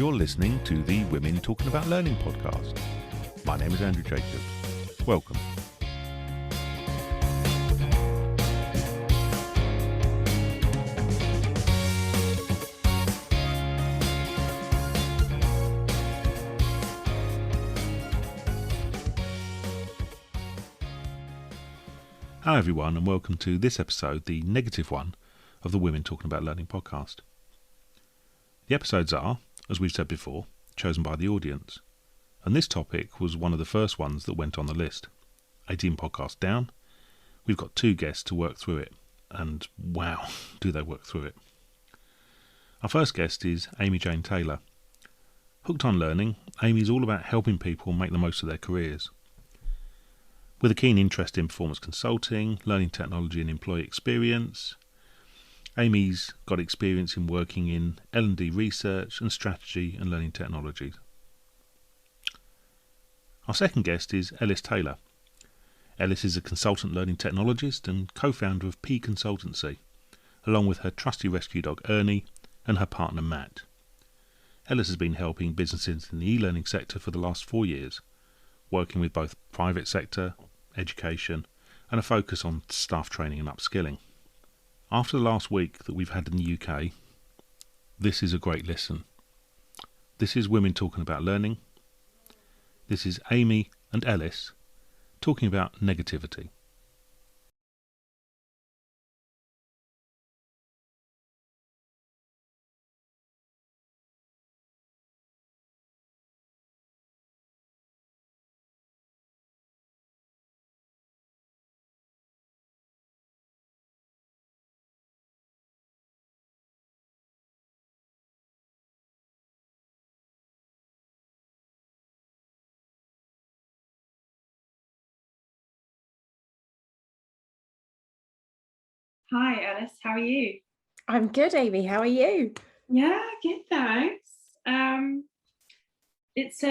You're listening to the Women Talking About Learning podcast. My name is Andrew Jacobs. Welcome. Hello everyone, and welcome to this episode, the negative one of the Women Talking About Learning podcast. The episodes are, as we've said before, chosen by the audience, and this topic was one of the first ones that went on the list. 18 podcasts down, we've got 2 guests to work through it, and wow, do they work through it. Our first guest is Aimee-Jayne Taylor. Hooked on Learning, Amy's all about helping people make the most of their careers. With a keen interest in performance consulting, learning technology and employee experience, Amy's got experience in working in L&D research and strategy and learning technologies. Our second guest is Ellis Taylor. Ellis is a consultant learning technologist and co-founder of P Consultancy, along with her trusty rescue dog Ernie and her partner Matt. Ellis has been helping businesses in the e-learning sector for the last 4 years, working with both private sector, education, and a focus on staff training and upskilling. After the last week that we've had in the UK, this is a great listen. This is Women Talking About Learning. This is Amy and Ellis talking about negativity. Hi Alice, how are you? I'm good, Amy. How are you? Yeah, good, thanks. It's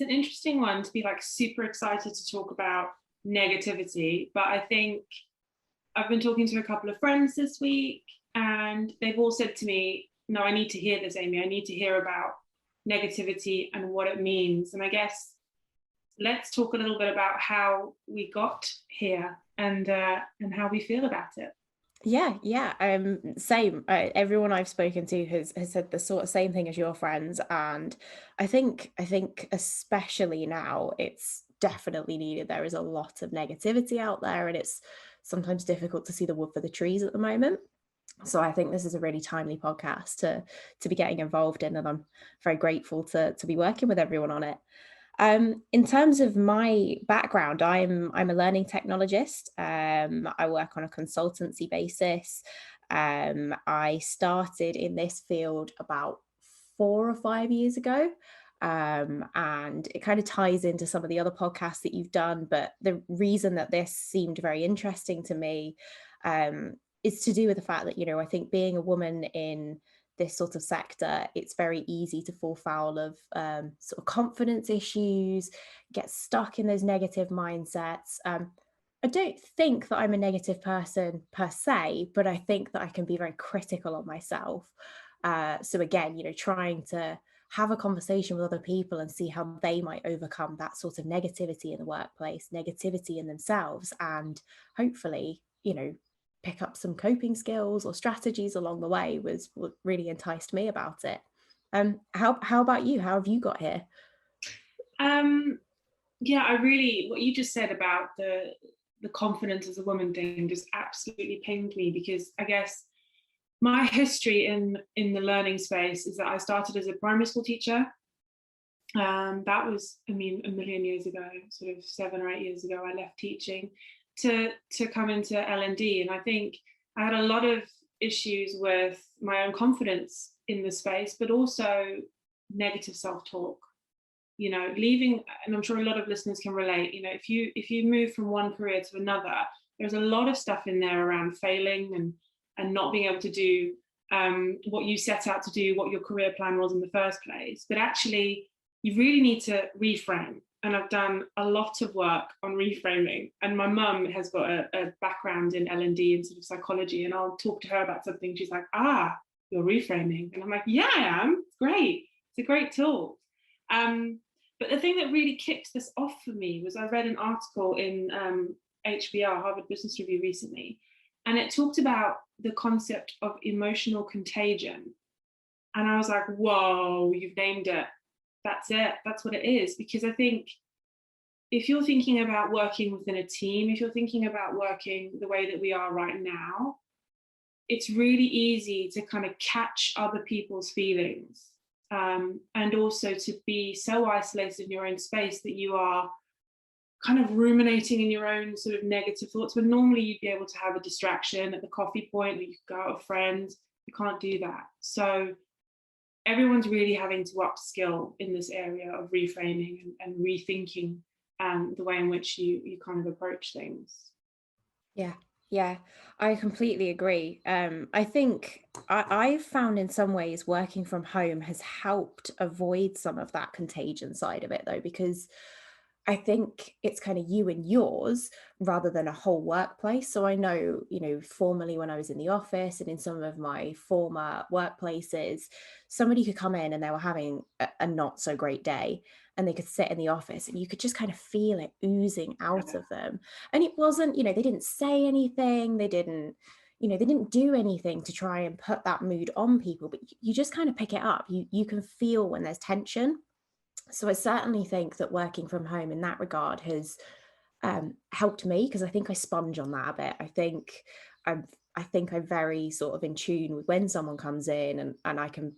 an interesting one to be like super excited to talk about negativity, but I think I've been talking to a couple of friends this week and they've all said to me, no, I need to hear this, Amy. I need to hear about negativity and what it means. And I guess let's talk a little bit about how we got here and how we feel about it. Yeah. Same. Everyone I've spoken to has said the sort of same thing as your friends, and I think especially now it's definitely needed. There is a lot of negativity out there, and it's sometimes difficult to see the wood for the trees at the moment. So I think this is a really timely podcast to be getting involved in, and I'm very grateful to be working with everyone on it. In terms of my background, I'm a learning technologist. I work on a consultancy basis. I started in this field about 4 or 5 years ago. And it kind of ties into some of the other podcasts that you've done. But the reason that this seemed very interesting to me is to do with the fact that, I think being a woman in this sort of sector, it's very easy to fall foul of sort of confidence issues, get stuck in those negative mindsets. I don't think that I'm a negative person per se, but I think that I can be very critical of myself. So again, trying to have a conversation with other people and see how they might overcome that sort of negativity in the workplace, negativity in themselves, and hopefully, pick up some coping skills or strategies along the way was what really enticed me about it. How about you? How have you got here? Yeah, what you just said about the confidence as a woman thing just absolutely pinged me, because I guess my history in the learning space is that I started as a primary school teacher. That was, a million years ago, sort of 7 or 8 years ago, I left teaching to come into L&D. And I think I had a lot of issues with my own confidence in the space, but also negative self-talk, leaving, and I'm sure a lot of listeners can relate, if you move from one career to another, there's a lot of stuff in there around failing and not being able to do what you set out to do, what your career plan was in the first place. But actually, you really need to reframe. And I've done a lot of work on reframing. And my mum has got a background in L&D and sort of psychology. And I'll talk to her about something. She's like, you're reframing. And I'm like, yeah, I am. Great. It's a great tool. But the thing that really kicked this off for me was I read an article in HBR, Harvard Business Review, recently, and it talked about the concept of emotional contagion. And I was like, whoa, you've named it. That's it. That's what it is. Because I think if you're thinking about working within a team, if you're thinking about working the way that we are right now, it's really easy to kind of catch other people's feelings, and also to be so isolated in your own space that you are kind of ruminating in your own sort of negative thoughts, when normally you'd be able to have a distraction at the coffee point, or you could go out with friends. You can't do that. So everyone's really having to upskill in this area of reframing and rethinking the way in which you kind of approach things. Yeah, I completely agree. I think I've found in some ways working from home has helped avoid some of that contagion side of it, though, because I think it's kind of you and yours rather than a whole workplace. So I know, formerly when I was in the office and in some of my former workplaces, somebody could come in and they were having a not so great day, and they could sit in the office and you could just kind of feel it oozing out of them. And it wasn't, they didn't say anything, they didn't do anything to try and put that mood on people, but you just kind of pick it up. You can feel when there's tension. So I certainly think that working from home in that regard has helped me, because I think I sponge on that a bit. I'm very sort of in tune with when someone comes in, and I can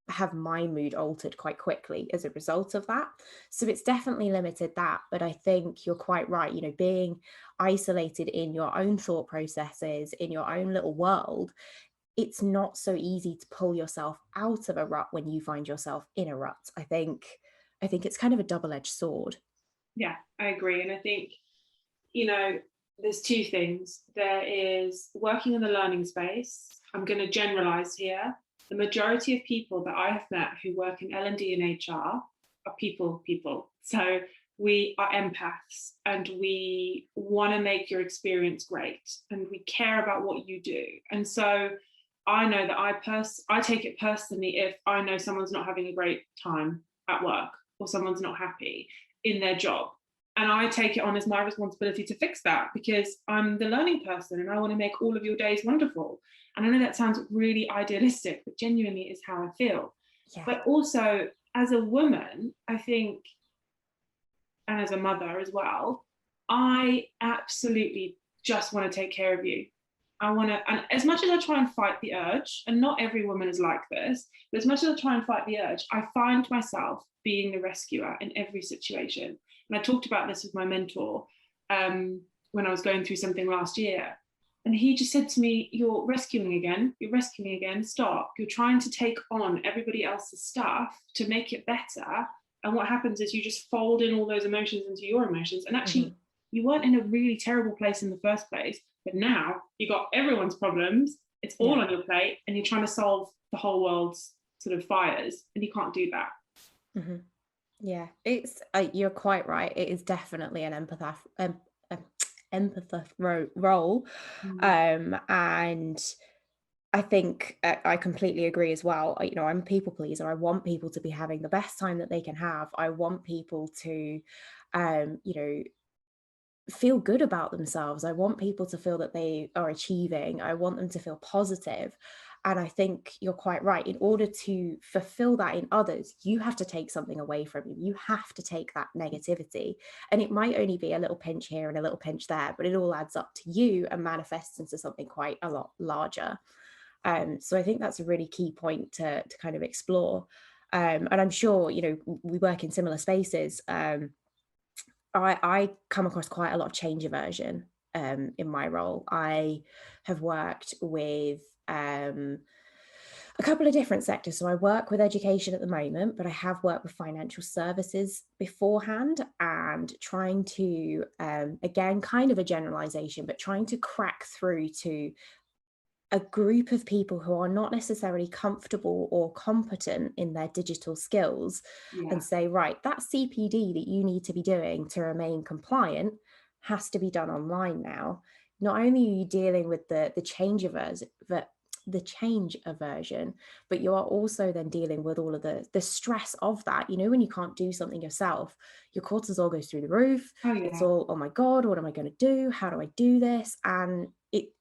have my mood altered quite quickly as a result of that. So it's definitely limited that. But I think you're quite right, being isolated in your own thought processes, in your own little world, it's not so easy to pull yourself out of a rut when you find yourself in a rut. I think it's kind of a double-edged sword. Yeah, I agree. And I think, there's two things. There is working in the learning space. I'm going to generalize here. The majority of people that I have met who work in L&D and HR are people. So we are empaths, and we want to make your experience great, and we care about what you do. And so I know that I take it personally if I know someone's not having a great time at work, or someone's not happy in their job. And I take it on as my responsibility to fix that, because I'm the learning person and I want to make all of your days wonderful. And I know that sounds really idealistic, but genuinely is how I feel. Yeah. But also, as a woman, I think, and as a mother as well, I absolutely just want to take care of you. And as much as I try and fight the urge, and not every woman is like this, but as much as I try and fight the urge, I find myself being the rescuer in every situation. And I talked about this with my mentor when I was going through something last year. And he just said to me, you're rescuing again, stop. You're trying to take on everybody else's stuff to make it better. And what happens is you just fold in all those emotions into your emotions. And actually, you weren't in a really terrible place in the first place. But now you got everyone's problems. It's all on your plate, and you're trying to solve the whole world's sort of fires, and you can't do that. Mm-hmm. Yeah, it's you're quite right. It is definitely an empath role, and I think I completely agree as well. I'm a people pleaser. I want people to be having the best time that they can have. I want people to, feel good about themselves. I want people to feel that they are achieving. I want them to feel positive. And I think you're quite right. In order to fulfill that in others, you have to take something away from you. You have to take that negativity. And it might only be a little pinch here and a little pinch there, but it all adds up to you and manifests into something quite a lot larger. So I think that's a really key point to kind of explore. And I'm sure, we work in similar spaces. I come across quite a lot of change aversion in my role. I have worked with a couple of different sectors. So I work with education at the moment, but I have worked with financial services beforehand, and trying to, again, kind of a generalization, but trying to crack through to a group of people who are not necessarily comfortable or competent in their digital skills, and say, right, that CPD that you need to be doing to remain compliant has to be done online now. Not only are you dealing with the change the change aversion, but you are also then dealing with all of the stress of that. You know, when you can't do something yourself, your cortisol goes through the roof. Oh, yeah. It's all, oh my God, what am I going to do? How do I do this? And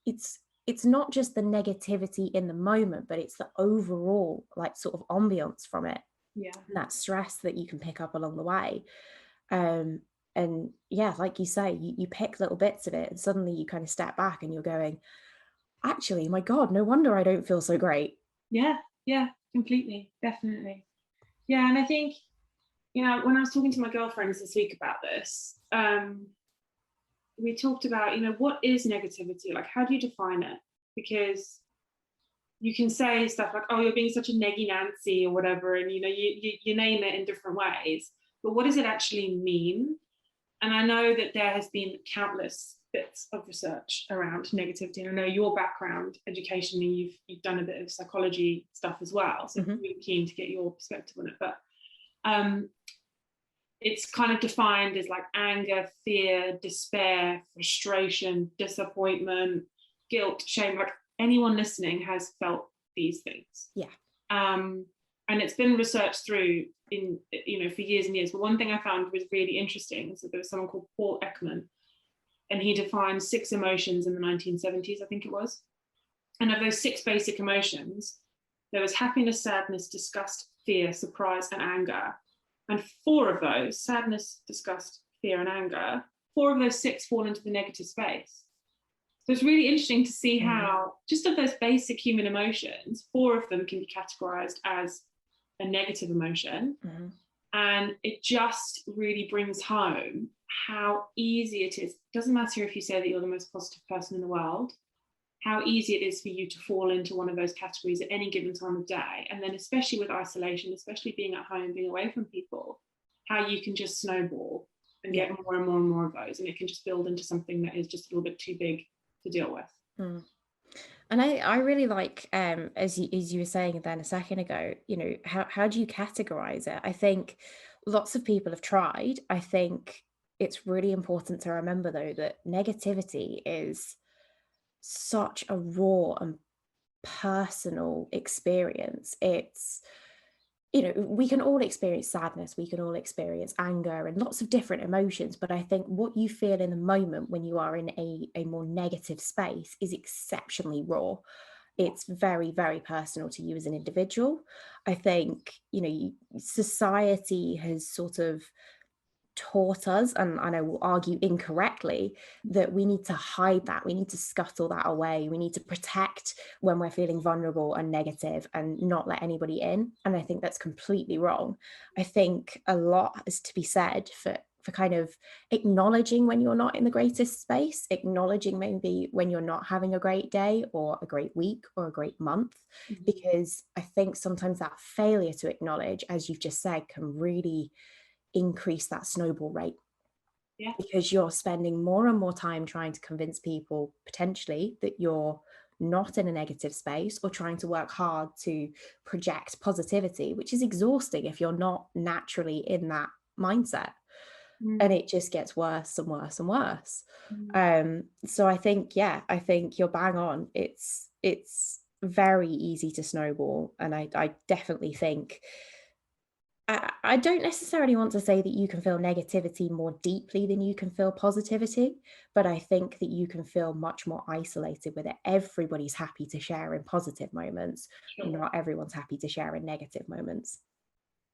it's not just the negativity in the moment, but it's the overall like sort of ambience from it. Yeah. And that stress that you can pick up along the way. And yeah, like you say, you pick little bits of it and suddenly you kind of step back and you're going, actually, my God, no wonder I don't feel so great. Yeah, completely, definitely. Yeah, and I think, you know, when I was talking to my girlfriends this week about this, we talked about, you know, what is negativity? Like, how do you define it? Because you can say stuff like, oh, you're being such a neggy Nancy or whatever, and, you know, you name it in different ways. But what does it actually mean? And I know that there has been countless bits of research around negativity. And I know your background educationally, you've done a bit of psychology stuff as well. So I'm really keen to get your perspective on it. But it's kind of defined as like anger, fear, despair, frustration, disappointment, guilt, shame. Like anyone listening has felt these things. Yeah. And it's been researched through in, you know, for years and years. But one thing I found was really interesting is that there was someone called Paul Ekman, and he defined 6 emotions in the 1970s, I think it was. And of those 6 basic emotions, there was happiness, sadness, disgust, fear, surprise, and anger. And 4 of those, sadness, disgust, fear, and anger, 4 of those 6 fall into the negative space. So it's really interesting to see how just of those basic human emotions, 4 of them can be categorized as a negative emotion. And it just really brings home how easy it is. It doesn't matter if you say that you're the most positive person in the world, how easy it is for you to fall into one of those categories at any given time of day. And then especially with isolation, especially being at home, being away from people, how you can just snowball and get more and more and more of those. And it can just build into something that is just a little bit too big to deal with. And I really like, as you were saying then a second ago, you know, how do you categorize it? I think lots of people have tried. I think it's really important to remember, though, that negativity is such a raw and personal experience. It's, you know, we can all experience sadness, we can all experience anger and lots of different emotions, but I think what you feel in the moment when you are in a more negative space is exceptionally raw. It's very, very personal to you as an individual. I think, you know, society has sort of taught us, and I will argue incorrectly, that we need to hide that, we need to scuttle that away, we need to protect when we're feeling vulnerable and negative and not let anybody in. And I think that's completely wrong. I think a lot is to be said for kind of acknowledging when you're not in the greatest space, acknowledging maybe when you're not having a great day or a great week or a great month, because I think sometimes that failure to acknowledge, as you've just said, can really increase that snowball rate. Because you're spending more and more time trying to convince people potentially that you're not in a negative space, or trying to work hard to project positivity, which is exhausting if you're not naturally in that mindset. And it just gets worse and worse and worse. So I think you're bang on. It's very easy to snowball, and I definitely think I don't necessarily want to say that you can feel negativity more deeply than you can feel positivity, but I think that you can feel much more isolated with it. Everybody's happy to share in positive moments. Not everyone's happy to share in negative moments.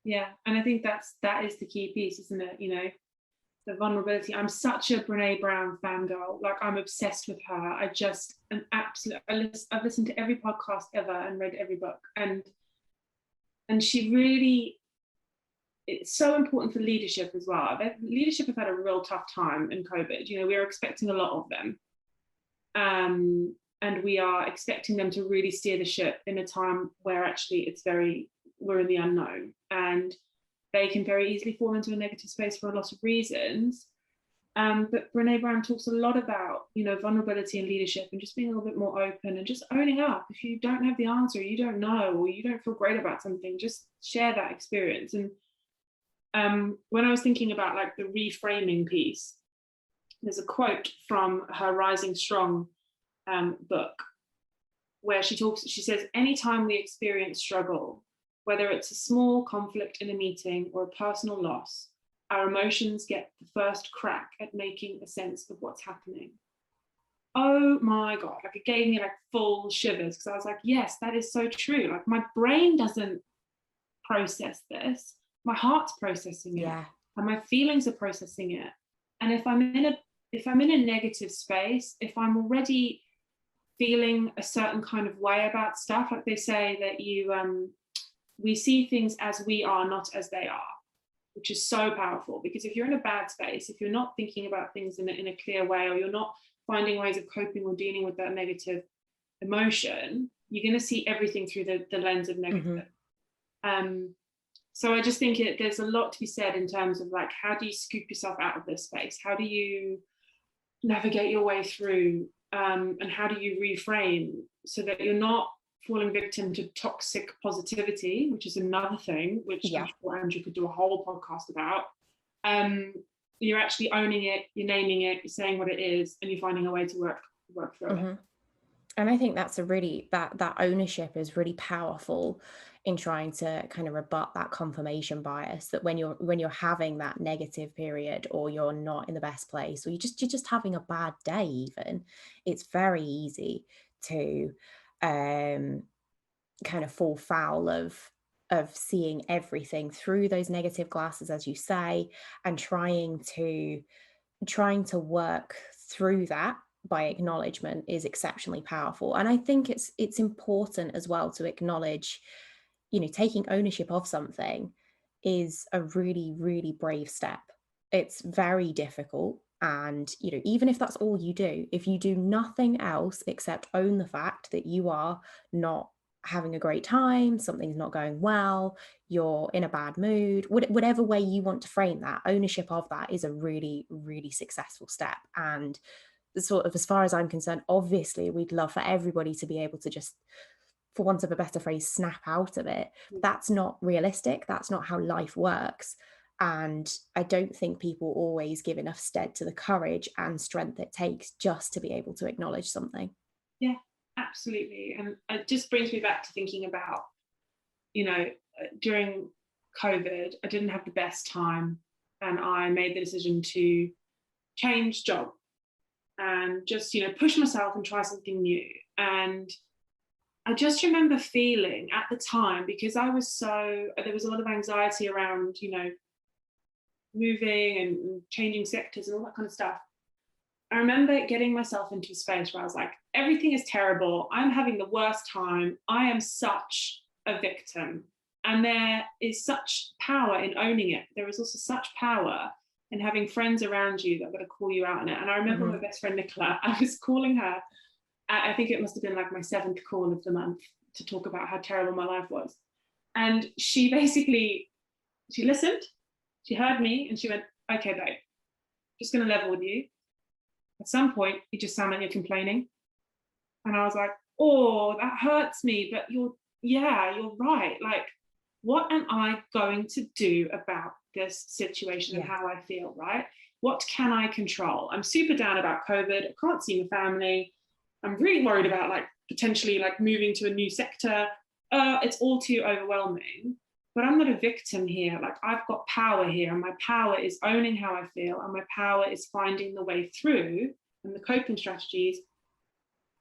Yeah, and I think that is the key piece, isn't it? You know, the vulnerability. I'm such a Brene Brown fangirl. Like, I'm obsessed with her. I just an absolute. I've listened to every podcast ever and read every book, and she really. It's so important for leadership as well. Leadership have had a real tough time in COVID. You know, we are expecting a lot of them. And we are expecting them to really steer the ship in a time where actually we're in the unknown. And they can very easily fall into a negative space for a lot of reasons. But Brene Brown talks a lot about, you know, vulnerability and leadership, and just being a little bit more open and just owning up. If you don't have the answer, you don't know, or you don't feel great about something, just share that experience. And when I was thinking about like the reframing piece, there's a quote from her Rising Strong book, where she says, anytime we experience struggle, whether it's a small conflict in a meeting or a personal loss, our emotions get the first crack at making a sense of what's happening. Oh my God, like it gave me like full shivers, because I was like, yes, that is so true. Like my brain doesn't process this, my heart's processing it, and my feelings are processing it. And if I'm in a negative space, if I'm already feeling a certain kind of way about stuff, like they say that we see things as we are, not as they are, which is so powerful. Because if you're in a bad space, if you're not thinking about things in a clear way, or you're not finding ways of coping or dealing with that negative emotion, you're going to see everything through the lens of negative. So I just think there's a lot to be said in terms of like, how do you scoop yourself out of this space? How do you navigate your way through? And how do you reframe so that you're not falling victim to toxic positivity, which is another thing, which I'm sure Andrew could do a whole podcast about. You're actually owning it, you're naming it, you're saying what it is, and you're finding a way to work through it. And I think that's that ownership is really powerful in trying to kind of rebut that confirmation bias, that when you're having that negative period, or you're not in the best place, or you're just having a bad day even, it's very easy to kind of fall foul of seeing everything through those negative glasses, as you say, and trying to work through that by acknowledgement is exceptionally powerful. And I think it's important as well to acknowledge, taking ownership of something is a really, really brave step. It's very difficult. And, even if that's all you do, if you do nothing else except own the fact that you are not having a great time, something's not going well, you're in a bad mood, whatever way you want to frame that, ownership of that is a really, really successful step. And sort of, as far as I'm concerned, obviously we'd love for everybody to be able to just, for want of a better phrase, snap out of it. That's not realistic. That's not how life works. And I don't think people always give enough stead to the courage and strength it takes just to be able to acknowledge something. Yeah, absolutely. And it just brings me back to thinking about, during COVID, I didn't have the best time, and I made the decision to change job and just, push myself and try something new. And I just remember feeling at the time, because there was a lot of anxiety around, moving and changing sectors and all that kind of stuff. I remember getting myself into a space where I was like, everything is terrible. I'm having the worst time. I am such a victim. And there is such power in owning it. There is also such power in having friends around you that are going to call you out on it. And I remember my best friend, Nicola, I was calling her. I think it must have been like my 7th call of the month to talk about how terrible my life was. And she listened, she heard me, and she went, okay, babe, just going to level with you. At some point, you just sound like you're complaining. And I was like, oh, that hurts me, but you're right. Like, what am I going to do about this situation and how I feel, right? What can I control? I'm super down about COVID. I can't see my family. I'm really worried about like potentially like moving to a new sector. It's all too overwhelming. But I'm not a victim here. Like, I've got power here, and my power is owning how I feel, and my power is finding the way through and the coping strategies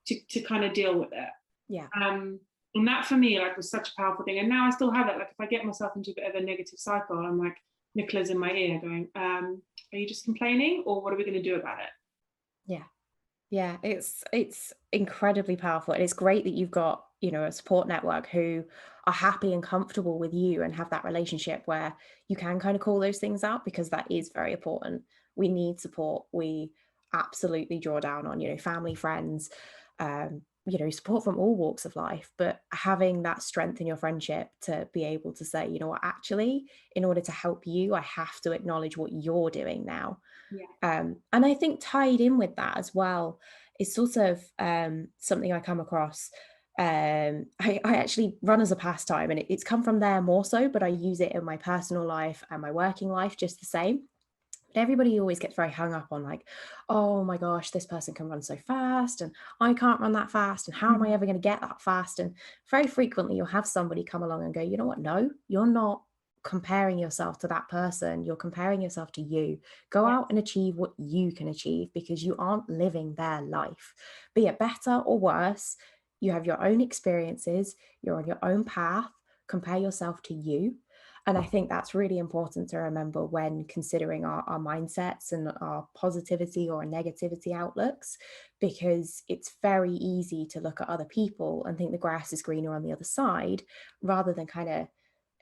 to kind of deal with it. Yeah. And that for me like was such a powerful thing. And now I still have it. Like, if I get myself into a bit of a negative cycle, I'm like, Nicola's in my ear going, are you just complaining, or what are we going to do about it? Yeah, it's incredibly powerful. And it's great that you've got, a support network who are happy and comfortable with you and have that relationship where you can kind of call those things out, because that is very important. We need support. We absolutely draw down on, family, friends, support from all walks of life, but having that strength in your friendship to be able to say, what, actually, in order to help you, I have to acknowledge what you're doing now. And I think tied in with that as well is sort of something I come across. I actually run as a pastime, and it's come from there more so, but I use it in my personal life and my working life just the same. But everybody always gets very hung up on like, oh my gosh, this person can run so fast and I can't run that fast. And how am I ever going to get that fast? And very frequently you'll have somebody come along and go, you know what? No, you're not comparing yourself to that person. You're comparing yourself to you. Go Yeah. out and achieve what you can achieve because you aren't living their life. Be it better or worse, you have your own experiences, you're on your own path. Compare yourself to you. And I think that's really important to remember when considering our mindsets and our positivity or negativity outlooks, because it's very easy to look at other people and think the grass is greener on the other side, rather than kind of,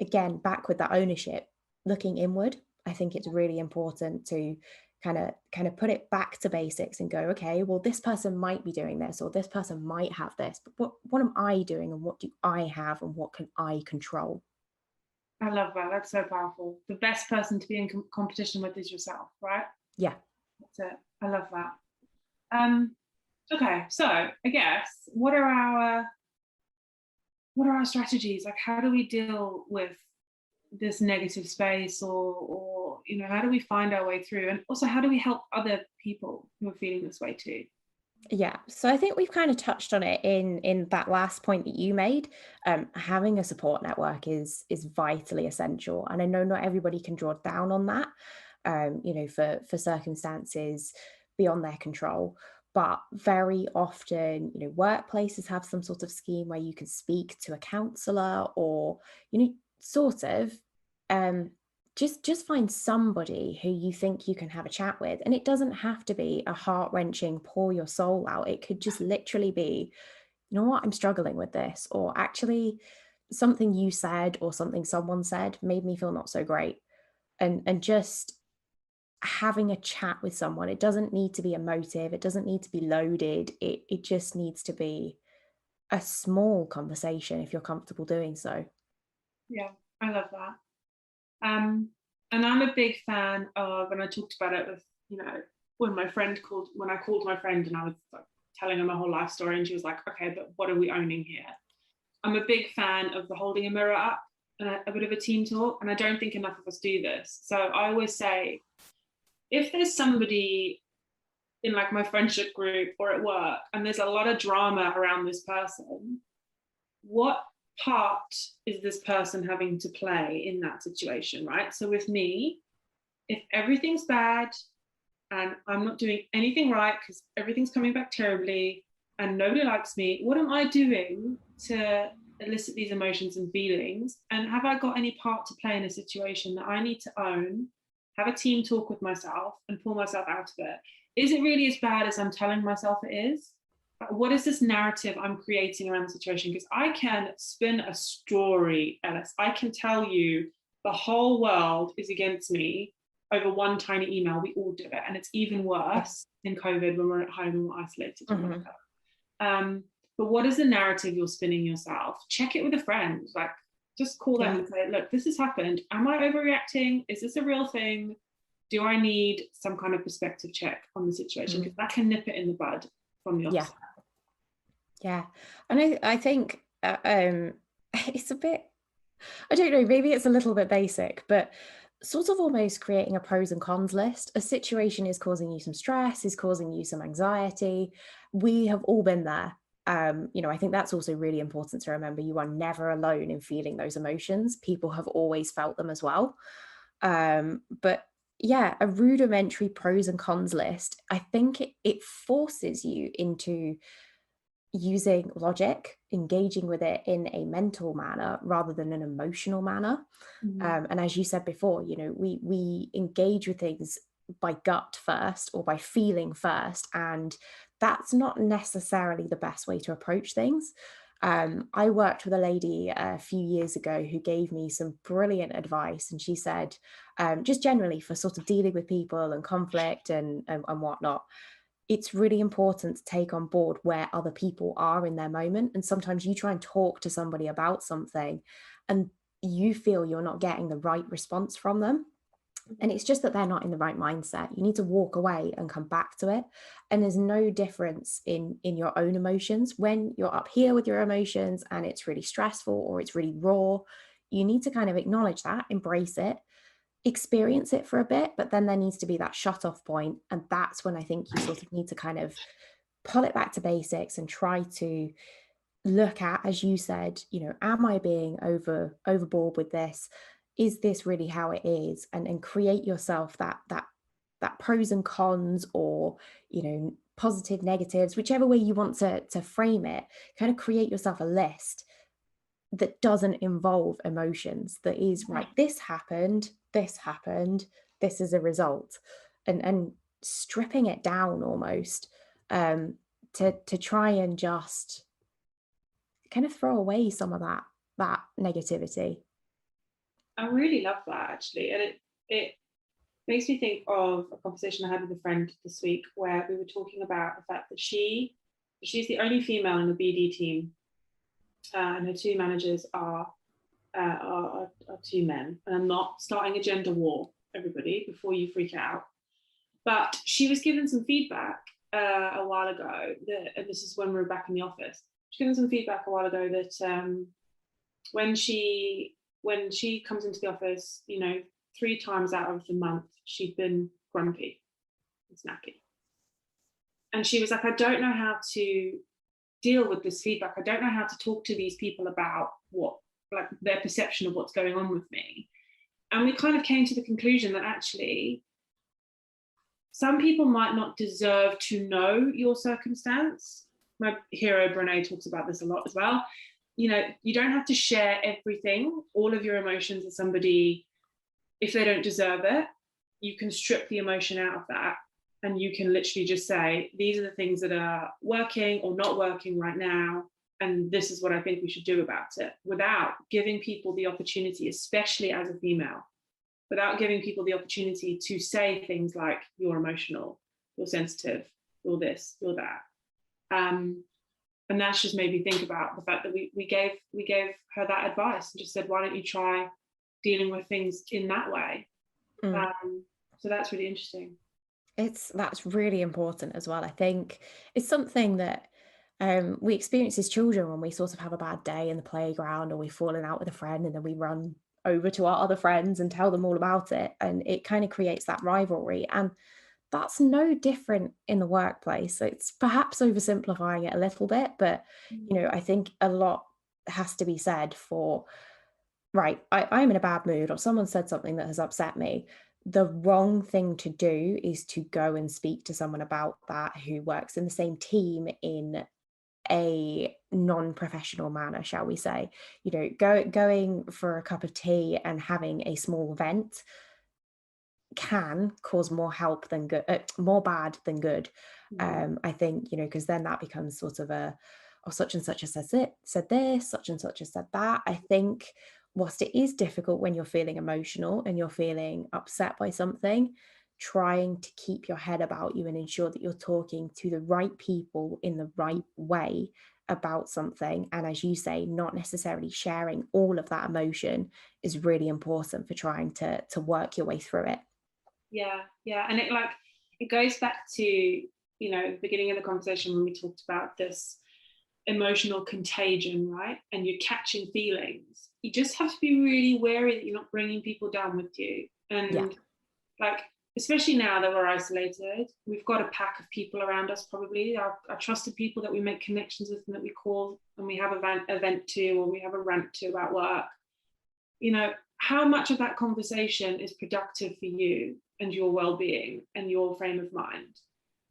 again, back with that ownership, looking inward. I think it's really important to kind of put it back to basics and go, okay, well, this person might be doing this or this person might have this, but what am I doing and what do I have and what can I control? I love that. That's so powerful. The best person to be in competition with is yourself, right? Yeah. That's it. I love that. Okay, so I guess what are our strategies? Like, how do we deal with this negative space, or how do we find our way through? And also, how do we help other people who are feeling this way too? Yeah, so I think we've kind of touched on it in that last point that you made. Having a support network is vitally essential, and I know not everybody can draw down on that, for circumstances beyond their control. But very often, workplaces have some sort of scheme where you can speak to a counselor, or sort of. Um, just find somebody who you think you can have a chat with, and it doesn't have to be a heart-wrenching pour your soul out. It could just literally be, you know what, I'm struggling with this, or actually something you said or something someone said made me feel not so great. And just having a chat with someone, it doesn't need to be emotive, it doesn't need to be loaded, it just needs to be a small conversation if you're comfortable doing so. Yeah, I love that. And I'm a big fan of, and I talked about it with, when I called my friend and I was like telling her my whole life story, and she was like, okay, but what are we owning here? I'm a big fan of the holding a mirror up and a bit of a team talk. And I don't think enough of us do this. So I always say, if there's somebody in like my friendship group or at work, and there's a lot of drama around this person, what part is this person having to play in that situation, right? So with me, if everything's bad and I'm not doing anything right because everything's coming back terribly and nobody likes me, what am I doing to elicit these emotions and feelings? And have I got any part to play in a situation that I need to own, have a team talk with myself and pull myself out of it? Is it really as bad as I'm telling myself it is? What is this narrative I'm creating around the situation? Because I can spin a story, Ellis. I can tell you the whole world is against me over one tiny email. We all do it. And it's even worse in COVID when we're at home and we're isolated and whatever. But what is the narrative you're spinning yourself? Check it with a friend. Like, just call them and say, look, this has happened. Am I overreacting? Is this a real thing? Do I need some kind of perspective check on the situation? Because that can nip it in the bud from the offset. Yeah. And I think it's a bit, I don't know, maybe it's a little bit basic, but sort of almost creating a pros and cons list. A situation is causing you some stress, is causing you some anxiety. We have all been there. I think that's also really important to remember. You are never alone in feeling those emotions. People have always felt them as well. But yeah, a rudimentary pros and cons list, I think it forces you into using logic, engaging with it in a mental manner rather than an emotional manner. And as you said before, we engage with things by gut first or by feeling first, and that's not necessarily the best way to approach things. I worked with a lady a few years ago who gave me some brilliant advice, and she said, just generally for sort of dealing with people and conflict and whatnot, it's really important to take on board where other people are in their moment. And sometimes you try and talk to somebody about something and you feel you're not getting the right response from them. And it's just that they're not in the right mindset. You need to walk away and come back to it. And there's no difference in your own emotions. When you're up here with your emotions and it's really stressful or it's really raw, you need to kind of acknowledge that, embrace it, experience it for a bit, but then there needs to be that shut off point. And that's when I think you sort of need to kind of pull it back to basics and try to look at, as you said, am I being overboard with this? Is this really how it is? And create yourself that pros and cons, or positive, negatives, whichever way you want to frame it. Kind of create yourself a list that doesn't involve emotions, that is, right, this happened, this is a result, and stripping it down almost, to try and just kind of throw away some of that negativity. I really love that, actually. And it makes me think of a conversation I had with a friend this week where we were talking about the fact that she's the only female in the BD team, and her two managers are two men. And I'm not starting a gender war, everybody, before you freak out. But she was given some feedback a while ago, and this is when we were back in the office. She was given some feedback a while ago that when she comes into the office, 3 times out of the month, she'd been grumpy and snappy. And she was like, I don't know how to deal with this feedback. I don't know how to talk to these people about their perception of what's going on with me. And we kind of came to the conclusion that actually some people might not deserve to know your circumstance. My hero Brene talks about this a lot as well. You don't have to share everything, all of your emotions with somebody if they don't deserve it. You can strip the emotion out of that, and you can literally just say, these are the things that are working or not working right now, and this is what I think we should do about it, without giving people the opportunity, especially as a female, without giving people the opportunity to say things like, you're emotional, you're sensitive, you're this, you're that. And that's just made me think about the fact that we gave her that advice and just said, why don't you try dealing with things in that way? So that's really interesting. That's really important as well. I think it's something that we experience as children when we sort of have a bad day in the playground, or we've fallen out with a friend, and then we run over to our other friends and tell them all about it, and it kind of creates that rivalry. And that's no different in the workplace. It's perhaps oversimplifying it a little bit, but I think a lot has to be said for, right, I'm in a bad mood, or someone said something that has upset me. The wrong thing to do is to go and speak to someone about that who works in the same team in a non-professional manner, shall we say. Going for a cup of tea and having a small vent can cause more help than good, more bad than good. I think, because then that becomes sort of such and such has said this, such and such has said that. I think whilst it is difficult when you're feeling emotional and you're feeling upset by something, trying to keep your head about you and ensure that you're talking to the right people in the right way about something, and as you say, not necessarily sharing all of that emotion, is really important for trying to work your way through it. Yeah. And it goes back to the beginning of the conversation when we talked about this emotional contagion, right? And you're catching feelings. You just have to be really wary that you're not bringing people down with you. And especially now that we're isolated, we've got a pack of people around us, probably our trusted people that we make connections with and that we call and we have an event to, or we have a rant to about work. How much of that conversation is productive for you and your well-being and your frame of mind?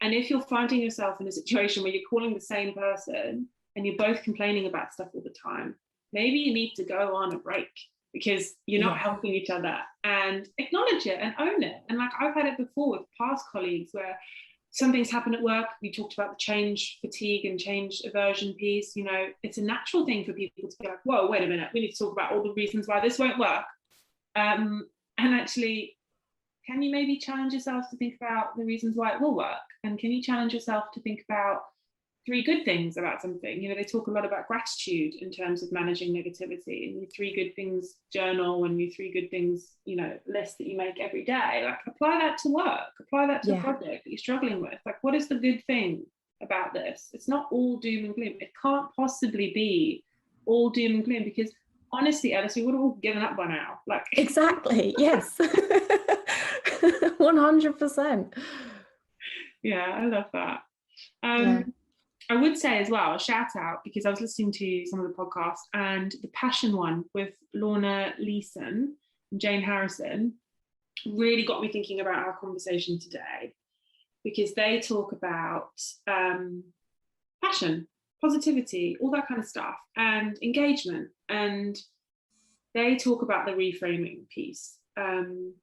And if you're finding yourself in a situation where you're calling the same person and you're both complaining about stuff all the time, maybe you need to go on a break, because you're not helping each other, and acknowledge it and own it. And I've had it before with past colleagues where something's happened at work. We talked about the change fatigue and change aversion piece. It's a natural thing for people to be like, whoa, wait a minute, we need to talk about all the reasons why this won't work. And actually, can you maybe challenge yourself to think about the reasons why it will work? And can you challenge yourself to think about 3 good things about something? They talk a lot about gratitude in terms of managing negativity, and your 3 good things journal, and your 3 good things, list that you make every day. Apply that to work, apply that to a project that you're struggling with. What is the good thing about this? It's not all doom and gloom. It can't possibly be all doom and gloom, because honestly, Alice, we would have all given up by now. Like Exactly. Yes. 100%. Yeah, I love that. Yeah. I would say as well, a shout out, because I was listening to some of the podcasts, and the Passion one with Lorna Leeson and Jane Harrison really got me thinking about our conversation today, because they talk about passion, positivity, all that kind of stuff, and engagement. And they talk about the reframing piece, and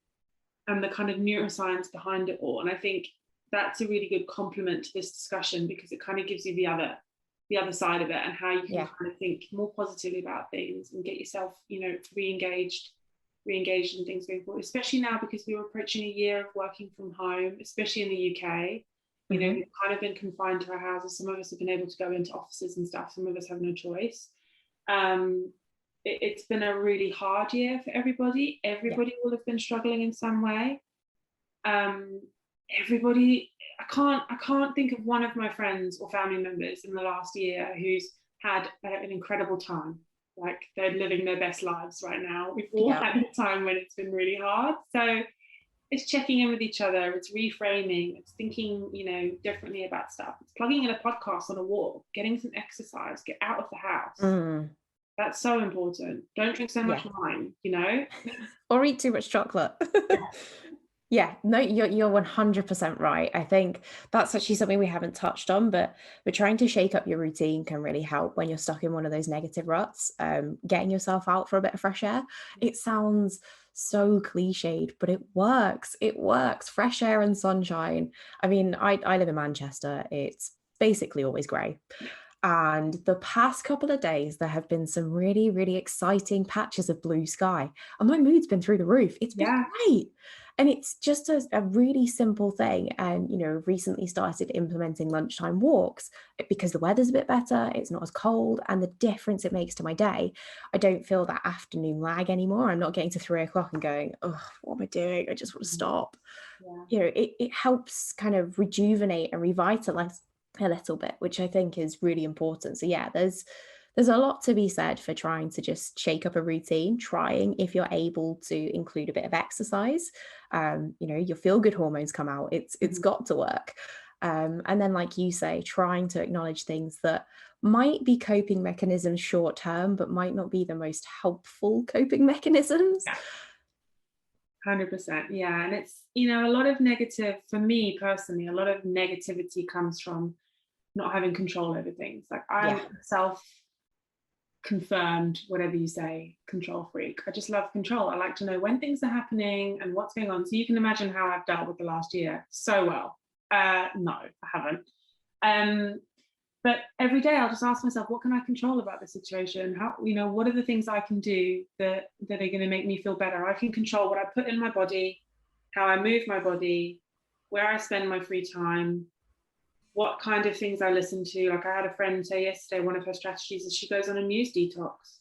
the kind of neuroscience behind it all. And I think that's a really good complement to this discussion, because it kind of gives you the other side of it, and how you can kind of think more positively about things and get yourself, re-engaged in things going forward, especially now because we're approaching a year of working from home, especially in the UK. We've kind of been confined to our houses. Some of us have been able to go into offices and stuff. Some of us have no choice. It's been a really hard year for everybody. Everybody will have been struggling in some way. Everybody, I can't think of one of my friends or family members in the last year who's had an incredible time. Like, they're living their best lives right now. We've all had a time when it's been really hard. So it's checking in with each other, it's reframing, it's thinking, differently about stuff. It's plugging in a podcast on a walk, getting some exercise, get out of the house. That's so important. Don't drink so much wine, or eat too much chocolate. Yeah, no, you're 100% right. I think that's actually something we haven't touched on, but trying to shake up your routine can really help when you're stuck in one of those negative ruts. Getting yourself out for a bit of fresh air. It sounds so cliched, but it works. It works. Fresh air and sunshine. I mean, I live in Manchester. It's basically always grey. And the past couple of days, there have been some really, really exciting patches of blue sky. And my mood's been through the roof. It's been great. And it's just a really simple thing. And, recently started implementing lunchtime walks because the weather's a bit better. It's not as cold. And the difference it makes to my day, I don't feel that afternoon lag anymore. I'm not getting to 3 o'clock and going, oh, what am I doing? I just want to stop. It helps kind of rejuvenate and revitalize a little bit, which I think is really important. So there's a lot to be said for trying to just shake up a routine, trying, if you're able, to include a bit of exercise. Your feel-good hormones come out. It's got to work. And then, like you say, trying to acknowledge things that might be coping mechanisms short term, but might not be the most helpful coping mechanisms. 100%. Yeah. And it's, a lot of negative, for me personally, a lot of negativity comes from not having control over things. Like, I'm self-confirmed, whatever you say, control freak. I just love control. I like to know when things are happening and what's going on. So you can imagine how I've dealt with the last year so well. No, I haven't. But every day I'll just ask myself, what can I control about the situation? How, what are the things I can do that are going to make me feel better? I can control what I put in my body, how I move my body, where I spend my free time, what kind of things I listen to. Like, I had a friend say yesterday, one of her strategies is she goes on a news detox.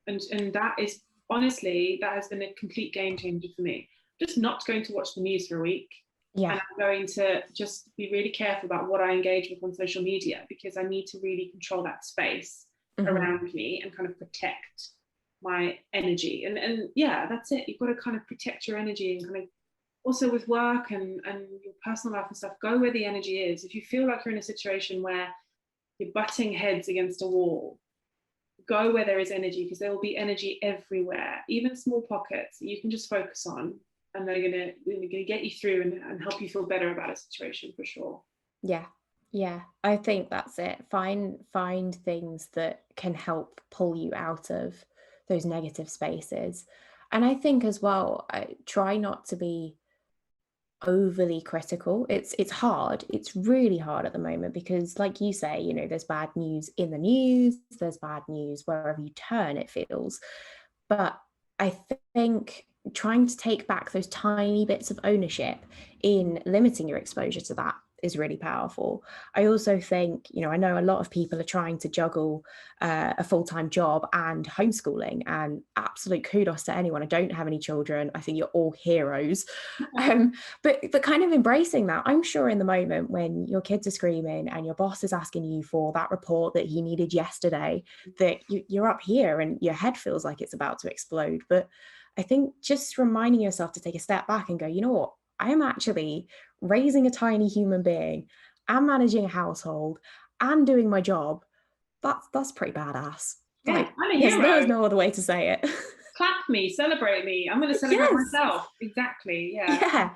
And that is, honestly, that has been a complete game changer for me. Just not going to watch the news for a week. And I'm going to just be really careful about what I engage with on social media, because I need to really control that space around me and kind of protect my energy. And that's it. You've got to kind of protect your energy, and kind of also with work and your personal life and stuff, go where the energy is. If you feel like you're in a situation where you're butting heads against a wall, go where there is energy, because there will be energy everywhere, even small pockets that you can just focus on, and they're gonna get you through and help you feel better about a situation, for sure. Yeah, I think that's it. Find things that can help pull you out of those negative spaces. And I think as well, try not to be overly critical. It's hard. It's really hard at the moment, because, like you say, there's bad news in the news, there's bad news wherever you turn, it feels. But I think trying to take back those tiny bits of ownership in limiting your exposure to that is really powerful. I also think, I know a lot of people are trying to juggle a full-time job and homeschooling, and absolute kudos to anyone. I don't have any children. I think you're all heroes. But kind of embracing that. I'm sure in the moment when your kids are screaming and your boss is asking you for that report that he needed yesterday, that you're up here and your head feels like it's about to explode. But I think just reminding yourself to take a step back and go, you know what? I am actually raising a tiny human being and managing a household and doing my job. That's pretty badass. Yeah, Like, I'm a hero. There's no other way to say it. Clap me, celebrate me. I'm going to celebrate myself. Exactly. Yeah.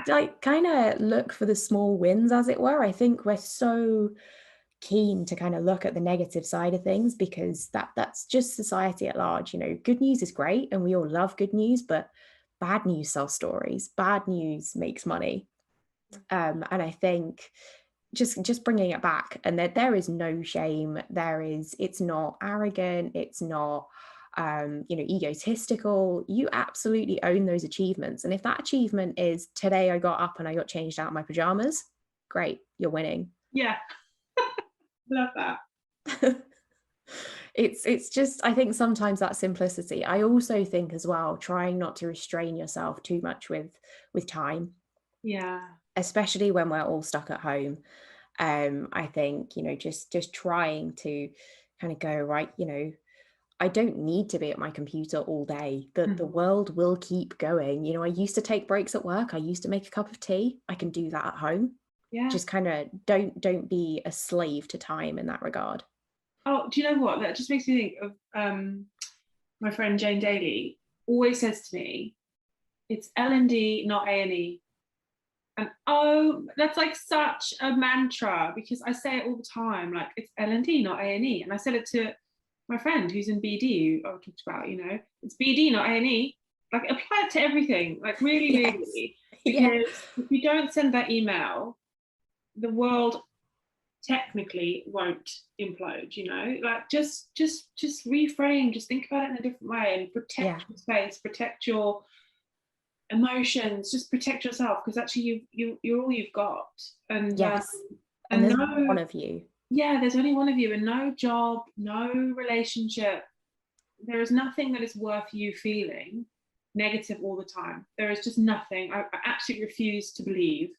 Like, kind of look for the small wins, as it were. I think we're so keen to kind of look at the negative side of things because that's just society at large. Good news is great and we all love good news, but bad news sells stories. Bad news makes money. And I think just bringing it back, and that there is no shame. It's not arrogant. It's not egotistical. You absolutely own those achievements. And if that achievement is today I got up and I got changed out of my pajamas, great, you're winning. Yeah. Love that. It's just, I think sometimes that simplicity. I also think as well, trying not to restrain yourself too much with time. Yeah. Especially when we're all stuck at home. I think, just trying to kind of go, right, I don't need to be at my computer all day. The world will keep going. I used to take breaks at work. I used to make a cup of tea. I can do that at home. Yeah. Just kind of don't be a slave to time in that regard. Oh, do you know what? That just makes me think of my friend Jane Daly always says to me, it's L&D, not A&E. And that's like such a mantra because I say it all the time, like it's L&D, not A&E. And I said it to my friend who's in BD, who I talked about, it's BD, not A&E. Like apply it to everything, like really, Yes. really. Because if you don't send that email, the world technically won't implode, like just reframe, just think about it in a different way and protect your space, protect your emotions, just protect yourself, because actually you're all you've got. And and there's one of you. There's only one of you, and no job, no relationship, there is nothing that is worth you feeling negative all the time. There is just nothing. I absolutely refuse to believe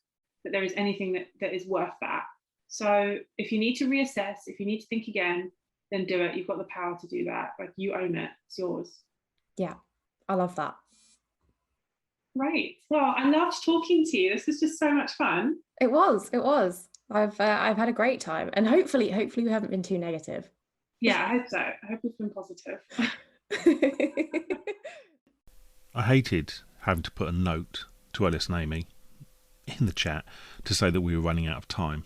that there is anything that is worth that. So if you need to reassess, if you need to think again, then do it. You've got the power to do that. Like, you own it. It's yours. Yeah, I love that. Great. Well, I loved talking to you. This was just so much fun. It was. I've had a great time, and hopefully we haven't been too negative. Yeah, I hope so. I hope it's been positive. I hated having to put a note to Ellis and Aimee in the chat to say that we were running out of time.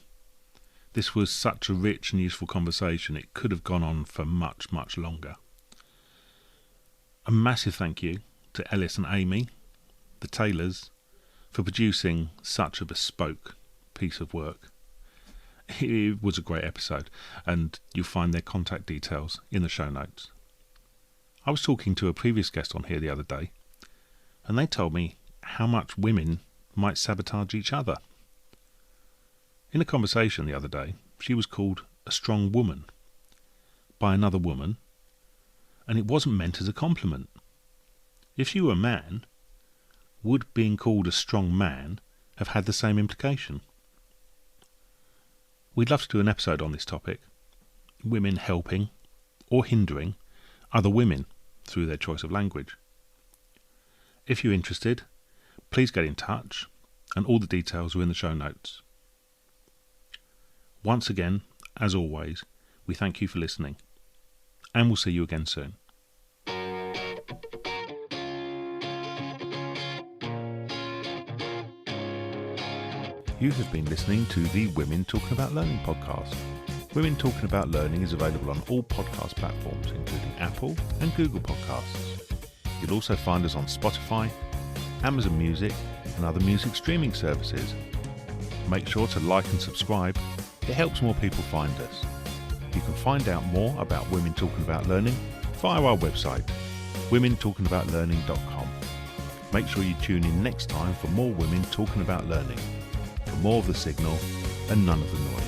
This was such a rich and useful conversation. It could have gone on for much, much longer. A massive thank you to Ellis and Aimee, the Taylors, for producing such a bespoke piece of work. It was a great episode, and you'll find their contact details in the show notes. I was talking to a previous guest on here the other day, and they told me how much women might sabotage each other. In a conversation the other day, she was called a strong woman by another woman, and it wasn't meant as a compliment. If she were a man, would being called a strong man have had the same implication? We'd love to do an episode on this topic, women helping or hindering other women through their choice of language. If you're interested, please get in touch, and all the details are in the show notes. Once again, as always, we thank you for listening, and we'll see you again soon. You have been listening to the Women Talking About Learning podcast. Women Talking About Learning is available on all podcast platforms, including Apple and Google Podcasts. You'll also find us on Spotify, Amazon Music, and other music streaming services. Make sure to like and subscribe. It helps more people find us. You can find out more about Women Talking About Learning via our website, womentalkingaboutlearning.com. Make sure you tune in next time for more women talking about learning. For more of The Signal, and none of the noise.